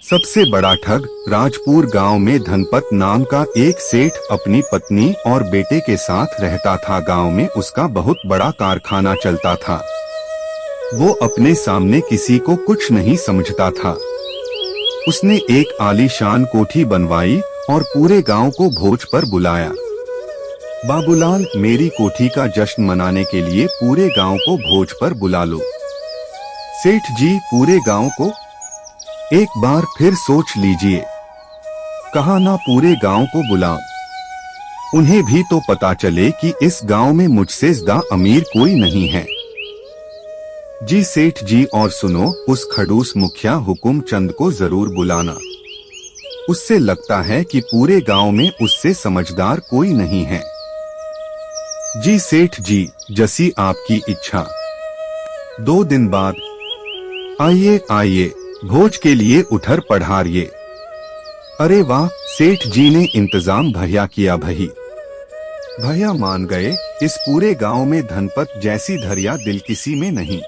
सबसे बड़ा ठग। राजपुर गांव में धनपत नाम का एक सेठ अपनी पत्नी और बेटे के साथ रहता था। गांव में उसका बहुत बड़ा कारखाना चलता था। वो अपने सामने किसी को कुछ नहीं समझता था। उसने एक आलीशान कोठी बनवाई और पूरे गांव को भोज पर बुलाया। बाबूलाल, मेरी कोठी का जश्न मनाने के लिए पूरे गांव को भोज पर बुला लो। सेठ जी, पूरे गांव को? एक बार फिर सोच लीजिए। कहा ना, पूरे गांव को बुलाओ। उन्हें भी तो पता चले कि इस गांव में मुझसे ज्यादा अमीर कोई नहीं है। जी सेठ जी, और सुनो, उस खड़ूस मुखिया हुकुम चंद को जरूर बुलाना। उससे लगता है कि पूरे गांव में उससे समझदार कोई नहीं है। जी सेठ जी, जैसी आपकी इच्छा। 2 दिन बाद। आइए आइए, भोज के लिए उठर पधारिए। अरे वाह, सेठ जी ने इंतजाम बढ़िया किया भई। भैया मान गए। इस पूरे गांव में धनपत जैसी धरिया दिल किसी में नहीं,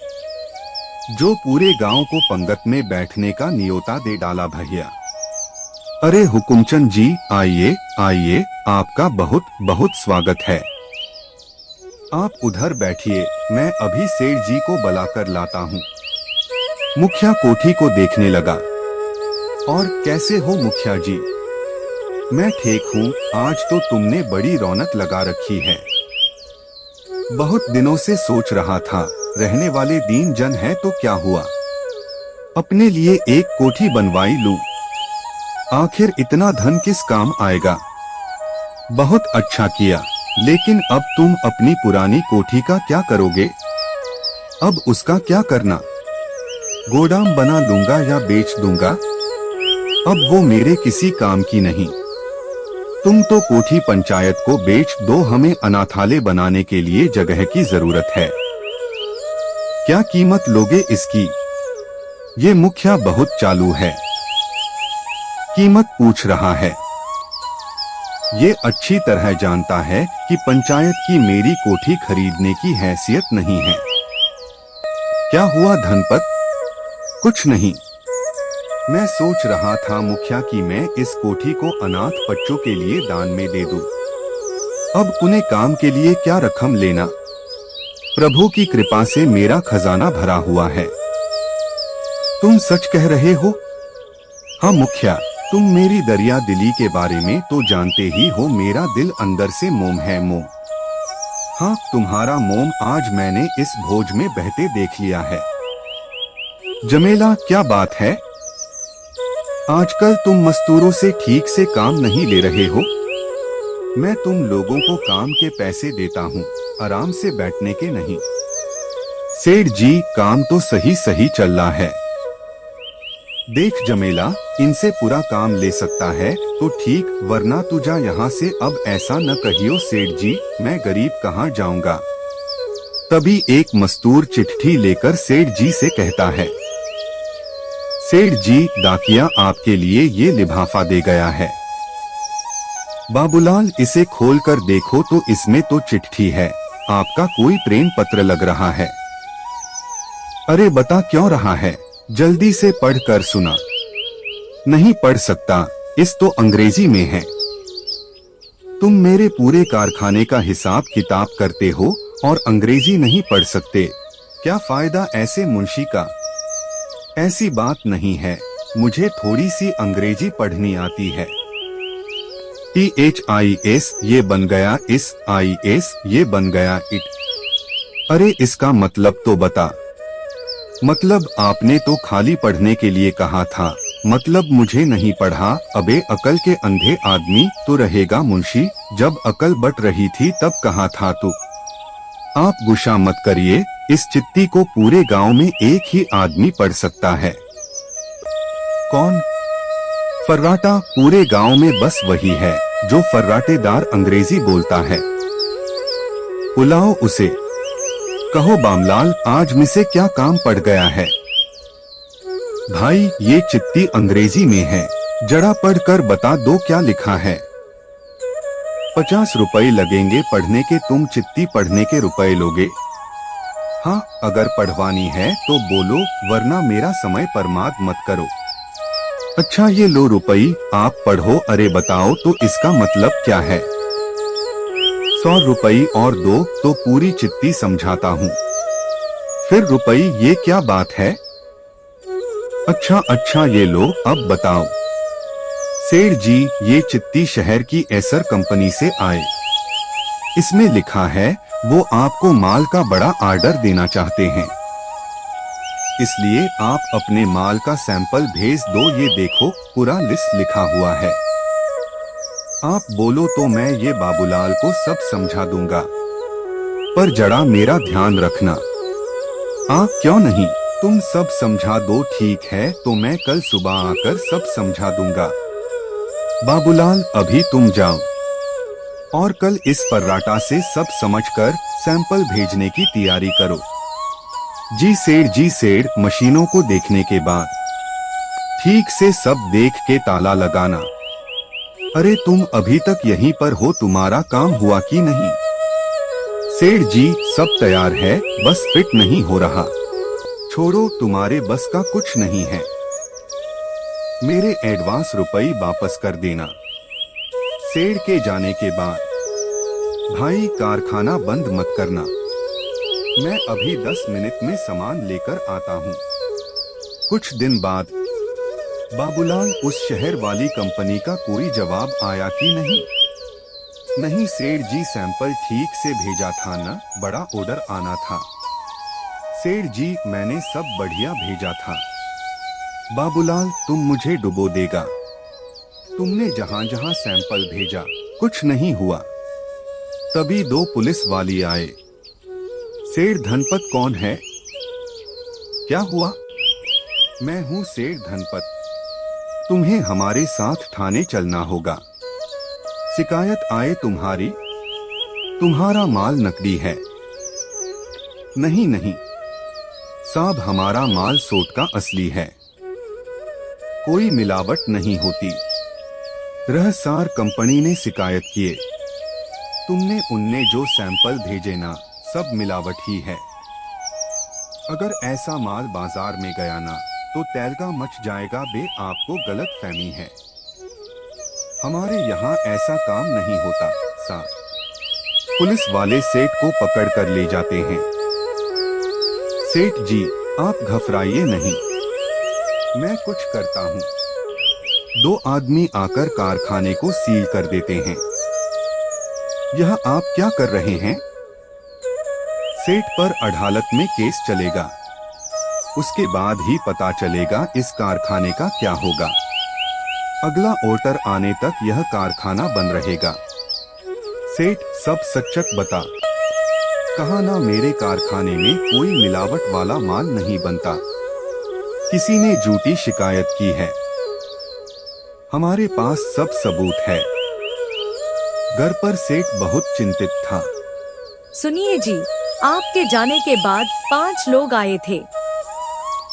जो पूरे गांव को पंगत में बैठने का न्योता दे डाला भैया। अरे हुकुमचंद जी, आइए आइए, आपका बहुत बहुत स्वागत है। आप उधर बैठिए, मैं अभी सेठ जी को बुलाकर लाता हूँ। मुखिया कोठी को देखने लगा। और कैसे हो मुखिया जी? मैं ठीक हूँ। आज तो तुमने बड़ी रौनक लगा रखी है। बहुत दिनों से सोच रहा था, रहने वाले दीन जन है तो क्या हुआ, अपने लिए एक कोठी बनवाई लूं। आखिर इतना धन किस काम आएगा। बहुत अच्छा किया, लेकिन अब तुम अपनी पुरानी कोठी का क्या करोगे? अब उसका क्या करना? गोदाम बना दूंगा या बेच दूंगा? अब वो मेरे किसी काम की नहीं। तुम तो कोठी पंचायत को बेच दो, हमें अनाथालय बनाने के लिए जगह की जरूरत है। क्या कीमत लोगे इसकी? ये मुखिया बहुत चालू है, कीमत पूछ रहा है। ये अच्छी तरह जानता है कि पंचायत की मेरी कोठी खरीदने की हैसियत नहीं है। क्या हुआ धनपत? कुछ नहीं। मैं सोच रहा था मुखिया कि मैं इस कोठी को अनाथ बच्चों के लिए दान में दे दूं। अब उन्हें काम के लिए क्या रकम लेना। प्रभु की कृपा से मेरा खजाना भरा हुआ है। तुम सच कह रहे हो? हाँ मुखिया, तुम मेरी दरिया दिली के बारे में तो जानते ही हो। मेरा दिल अंदर से मोम है, मोम। हाँ, तुम्हारा मोम आज मैंने इस भोज में बहते देख लिया है। जमेला, क्या बात है? आजकल तुम मस्तूरों से ठीक से काम नहीं ले रहे हो। मैं तुम लोगों को काम के पैसे देता हूँ, आराम से बैठने के नहीं। सेठ जी, काम तो सही सही चल रहा है। देख जमेला, इनसे पूरा काम ले सकता है तो ठीक, वरना तू जा यहाँ से। अब ऐसा न कहियो सेठ जी, मैं गरीब कहाँ जाऊंगा। तभी एक मजदूर चिट्ठी लेकर सेठ जी से कहता है, सेठ जी, डाकिया आपके लिए ये लिफाफा दे गया है। बाबूलाल, इसे खोलकर देखो तो इसमें तो चिट्ठी है। आपका कोई प्रेम पत्र लग रहा है। अरे बता क्यों रहा है, जल्दी से पढ़ कर सुना। नहीं पढ़ सकता, इस तो अंग्रेजी में है। तुम मेरे पूरे कारखाने का हिसाब किताब करते हो और अंग्रेजी नहीं पढ़ सकते, क्या फायदा ऐसे मुंशी का। ऐसी बात नहीं है, मुझे थोड़ी सी अंग्रेजी पढ़नी आती है। THIS ये बन गया इस, IS ये बन गया इट। अरे इसका मतलब तो बता। मतलब आपने तो खाली पढ़ने के लिए कहा था, मतलब मुझे नहीं पढ़ा। अबे अकल के अंधे आदमी तो रहेगा मुंशी, जब अकल बट रही थी तब कहा था तू। आप गुस्सा मत करिए, इस चिट्ठी को पूरे गांव में एक ही आदमी पढ़ सकता है। कौन? फर्राटा। पूरे गांव में बस वही है जो फर्राटेदार अंग्रेजी बोलता है। बुलाओ उसे। कहो बामलाल, आज मुझसे क्या काम पड़ गया है। भाई, ये चिट्ठी अंग्रेजी में है, जरा पढ़ कर बता दो क्या लिखा है। 50 रुपए लगेंगे पढ़ने के, तुम चिट्ठी पढ़ने के रुपए लोगे? हाँ, अगर पढ़वानी है तो बोलो, वरना मेरा समय बर्बाद मत करो। अच्छा ये लो रुपई, आप पढ़ो। अरे बताओ तो इसका मतलब क्या है? 100 रुपई और दो तो पूरी चिट्ठी समझाता हूँ। फिर रुपई ये क्या बात है? अच्छा अच्छा ये लो, अब बताओ। सेठ जी ये चिट्ठी शहर की एसर कंपनी से आए। इसमें लिखा है वो आपको माल का बड़ा ऑर्डर देना चाहते हैं, इसलिए आप अपने माल का सैंपल भेज दो। ये देखो पूरा लिस्ट लिखा हुआ है। आप बोलो तो मैं ये बाबूलाल को सब समझा दूंगा, पर जरा मेरा ध्यान रखना। क्यों नहीं, तुम सब समझा दो। ठीक है तो मैं कल सुबह आकर सब समझा दूंगा। बाबूलाल अभी तुम जाओ और कल इस पर्राटा से सब समझकर सैंपल भेजने की तैयारी करो। जी सेठ जी। सेठ मशीनों को देखने के बाद ठीक से सब देख के ताला लगाना। अरे तुम अभी तक यहीं पर हो, तुम्हारा काम हुआ कि नहीं? सेठ जी सब तैयार है, बस फिट नहीं हो रहा। छोड़ो, तुम्हारे बस का कुछ नहीं है। मेरे एडवांस रुपए वापस कर देना। सेठ के जाने के बाद भाई कारखाना बंद मत करना। मैं अभी 10 मिनट में सामान लेकर आता हूँ। कुछ दिन बाद बाबूलाल उस शहर वाली कंपनी का कोई जवाब आया कि नहीं? नहीं सेठ जी, सैंपल ठीक से भेजा था ना, बड़ा ऑर्डर आना था। सेठ जी मैंने सब बढ़िया भेजा था। बाबूलाल तुम मुझे डुबो देगा। तुमने जहाँ जहाँ सैंपल भेजा कुछ नहीं हुआ। तभी 2 पुलिस वाले आए। सेठ धनपत कौन है? क्या हुआ? मैं हूँ सेठ धनपत। तुम्हें हमारे साथ थाने चलना होगा। शिकायत आए तुम्हारी, तुम्हारा माल नकली है। नहीं नहीं साहब, हमारा माल सोट का असली है, कोई मिलावट नहीं होती। रहसार कंपनी ने शिकायत किए। तुमने उनने जो सैंपल भेजे ना, सब मिलावट ही है। अगर ऐसा माल बाजार में गया ना तो तैलगा मच जाएगा। बे आपको गलत फहमी है, हमारे यहाँ ऐसा काम नहीं होता साहब। पुलिस वाले सेठ को पकड़ कर ले जाते हैं। सेठ जी आप घबराइए नहीं, मैं कुछ करता हूँ। 2 आदमी आकर कारखाने को सील कर देते हैं। यह आप क्या कर रहे हैं? सेठ पर अदालत में केस चलेगा, उसके बाद ही पता चलेगा इस कारखाने का क्या होगा। अगला ऑर्डर आने तक यह कारखाना बंद रहेगा। सेठ सब सच्चक बता। कहा ना मेरे कारखाने में कोई मिलावट वाला माल नहीं बनता। किसी ने झूठी शिकायत की है। हमारे पास सब सबूत है। घर पर सेठ बहुत चिंतित था। सुनिए जी, आपके जाने के बाद 5 लोग आए थे।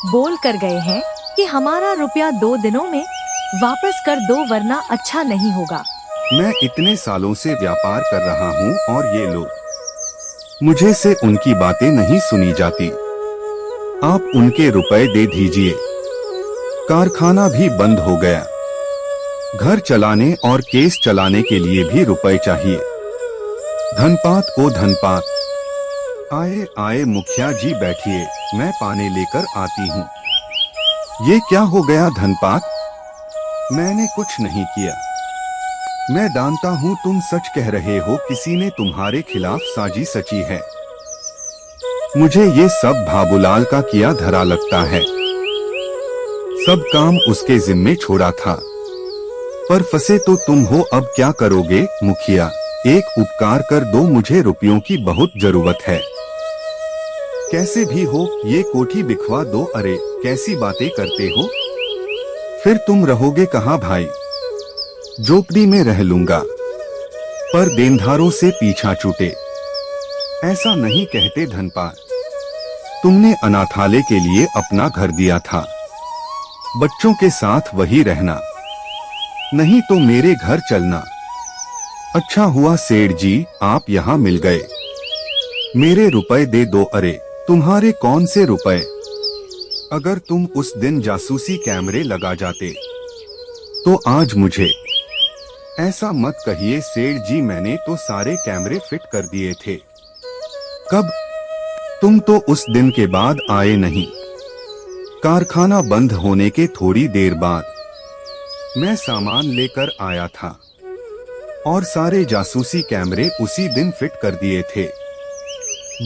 बोल कर गए हैं कि हमारा रुपया 2 दिनों में वापस कर दो, वरना अच्छा नहीं होगा। मैं इतने सालों से व्यापार कर रहा हूँ और ये लोग, मुझे से उनकी बातें नहीं सुनी जाती। आप उनके रुपए दे दीजिए। कारखाना भी बंद हो गया। घर चलाने और केस चलाने के लिए भी रुपए चाहिए। धनपात ओ धनपात। आए आए मुखिया जी बैठिए, मैं पानी लेकर आती हूँ। ये क्या हो गया धनपात? मैंने कुछ नहीं किया। मैं जानता हूँ तुम सच कह रहे हो, किसी ने तुम्हारे खिलाफ साजिश रची है। मुझे ये सब बाबूलाल का किया धरा लगता है। सब काम उसके जिम्मे छोड़ा था, पर फंसे तो तुम हो। अब क्या करोगे मुखिया? एक उपकार कर दो, मुझे रुपयों की बहुत जरूरत है। कैसे भी हो ये कोठी बिखवा दो। अरे कैसी बातें करते हो? फिर तुम रहोगे कहाँ भाई? झोपड़ी में रह लूंगा, पर देनदारों से पीछा छूटे। ऐसा नहीं कहते धनपाल, तुमने अनाथालय के लिए अपना घर दिया था, बच्चों के साथ वही रहना, नहीं तो मेरे घर चलना। अच्छा हुआ सेठ जी आप यहाँ मिल गए, मेरे रुपए दे दो। अरे तुम्हारे कौन से रुपए? अगर तुम उस दिन जासूसी कैमरे लगा जाते तो आज मुझे ऐसा मत कहिए सेठ जी, मैंने तो सारे कैमरे फिट कर दिए थे। कब? तुम तो उस दिन के बाद आए नहीं। कारखाना बंद होने के थोड़ी देर बाद मैं सामान लेकर आया था और सारे जासूसी कैमरे उसी दिन फिट कर दिए थे।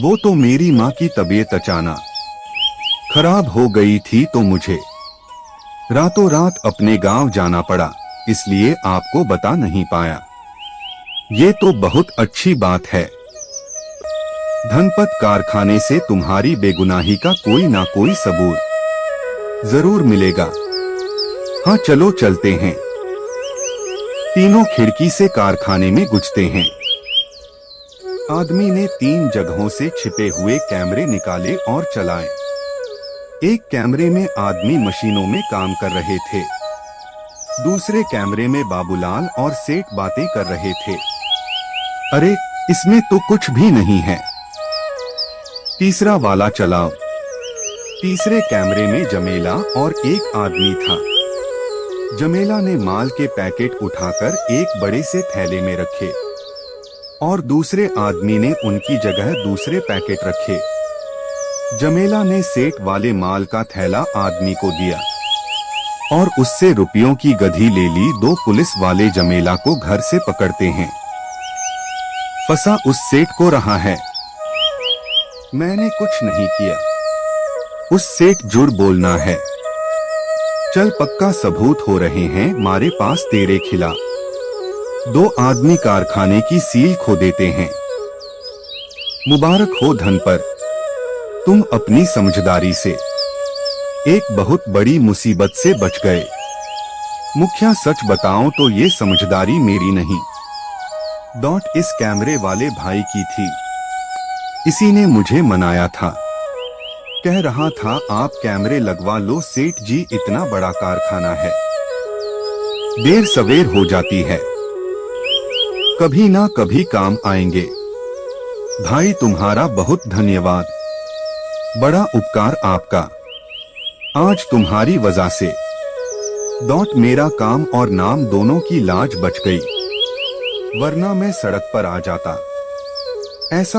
वो तो मेरी माँ की तबीयत अचानक खराब हो गई थी तो मुझे रातों रात अपने गांव जाना पड़ा, इसलिए आपको बता नहीं पाया। ये तो बहुत अच्छी बात है। धनपत कारखाने से तुम्हारी बेगुनाही का कोई ना कोई सबूत जरूर मिलेगा। हाँ चलो चलते हैं। तीनों खिड़की से कारखाने में घुसते हैं। आदमी ने 3 जगहों से छिपे हुए कैमरे निकाले और चलाए। एक कैमरे में आदमी मशीनों में काम कर रहे थे, दूसरे कैमरे में बाबूलाल और सेठ बातें कर रहे थे। अरे इसमें तो कुछ भी नहीं है। तीसरा वाला चलाओ। तीसरे कैमरे में जमेला और एक आदमी था। जमेला ने माल के पैकेट उठाकर एक बड़े से थैले में रखे और दूसरे आदमी ने उनकी जगह दूसरे पैकेट रखे। जमेला ने सेठ वाले माल का थैला आदमी को दिया और उससे रुपयों की गधी ले ली। 2 पुलिस वाले जमेला को घर से पकड़ते हैं। फंसा उस सेठ को रहा है। मैंने कुछ नहीं किया। उस सेठ झूठ बोलना है। चल पक्का सबूत हो रहे हैं हमारे पास तेरे खिलाफ। 2 आदमी कारखाने की सील खो देते हैं। मुबारक हो धनपत, तुम अपनी समझदारी से एक बहुत बड़ी मुसीबत से बच गए। मुखिया सच बताऊं तो ये समझदारी मेरी नहीं, इस कैमरे वाले भाई की थी। इसी ने मुझे मनाया था, कह रहा था आप कैमरे लगवा लो सेठ जी, इतना बड़ा कारखाना है, देर सवेर हो जाती है, कभी ना कभी काम आएंगे। भाई तुम्हारा बहुत धन्यवाद, बड़ा उपकार आपका। आज तुम्हारी वजह से मेरा काम और नाम दोनों की लाज बच गई, वरना मैं सड़क पर आ जाता। ऐसा